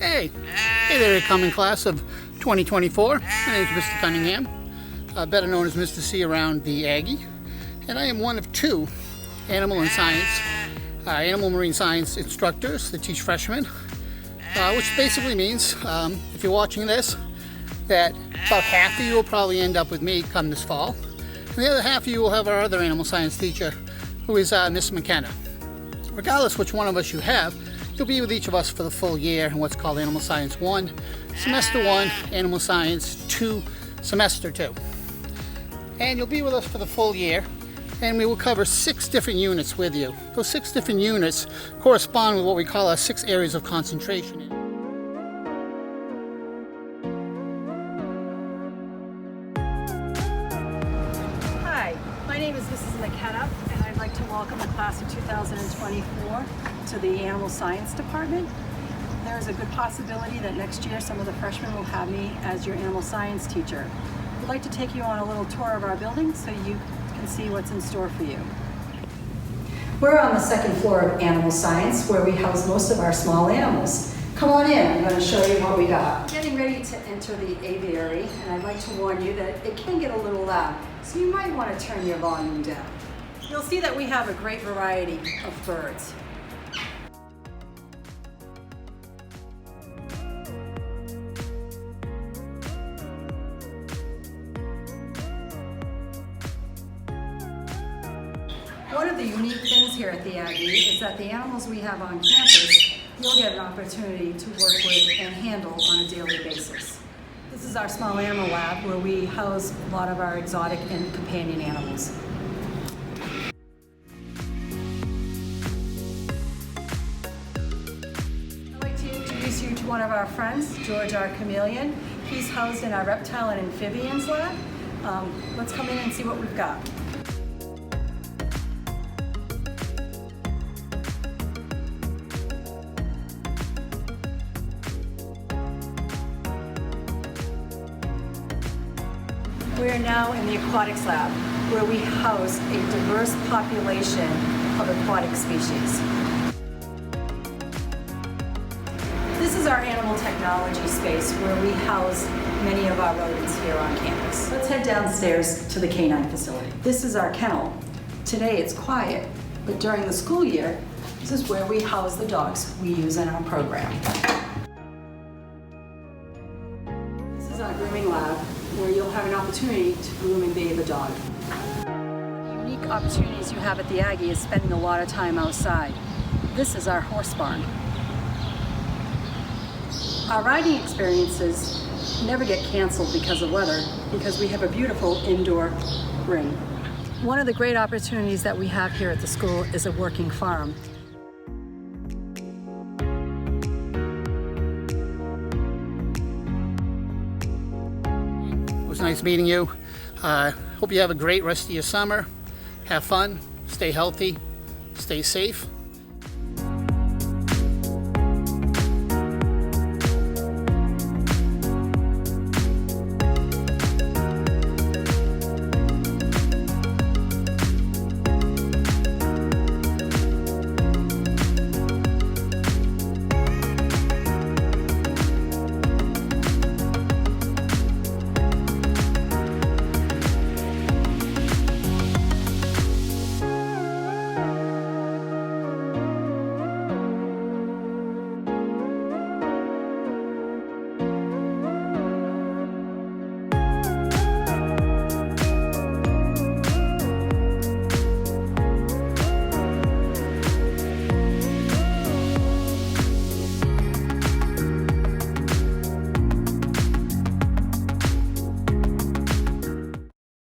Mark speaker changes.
Speaker 1: Hey there, coming class of 2024. My name is Mr. Cunningham, better known as Mr. C around the Aggie, and I am one of two animal marine science instructors that teach freshmen, which basically means, if you're watching this, that about half of you will probably end up with me come this fall, and the other half of you will have our other animal science teacher, who is Miss McKenna. Regardless which one of us you have, you'll be with each of us for the full year in what's called Animal Science 1, Semester 1, Animal Science 2, Semester 2. And you'll be with us for the full year, and we will cover 6 different units with you. Those 6 different units correspond with what we call our 6 areas of concentration.
Speaker 2: Hi, my name is Mrs. McKenna, and I'd like to welcome the class of 2024 to the Animal Science Department. There is a good possibility that next year some of the freshmen will have me as your animal science teacher. I'd like to take you on a little tour of our building so you can see what's in store for you. We're on the 2nd floor of Animal Science, where we house most of our small animals. Come on in, I'm going to show you what we got. Getting ready to enter the aviary, and I'd like to warn you that it can get a little loud, so you might want to turn your volume down. You'll see that we have a great variety of birds. One of the unique things here at the Aggie is that the animals we have on campus, you'll get an opportunity to work with and handle on a daily basis. This is our small animal lab where we house a lot of our exotic and companion animals. I'd like to introduce you to one of our friends, George, our chameleon. He's housed in our reptile and amphibians lab. Let's come in and see what we've got. We are now in the aquatics lab, where we house a diverse population of aquatic species. This is our animal technology space, where we house many of our rodents here on campus. Let's head downstairs to the canine facility. This is our kennel. Today it's quiet, but during the school year, this is where we house the dogs we use in our program. This is our grooming lab, where you'll have an opportunity to groom and bathe a dog. The unique opportunities you have at the Aggie is spending a lot of time outside. This is our horse barn. Our riding experiences never get canceled because of weather, because we have a beautiful indoor ring. One of the great opportunities that we have here at the school is a working farm.
Speaker 1: It was nice meeting you. Hope you have a great rest of your summer. Have fun, stay healthy, stay safe.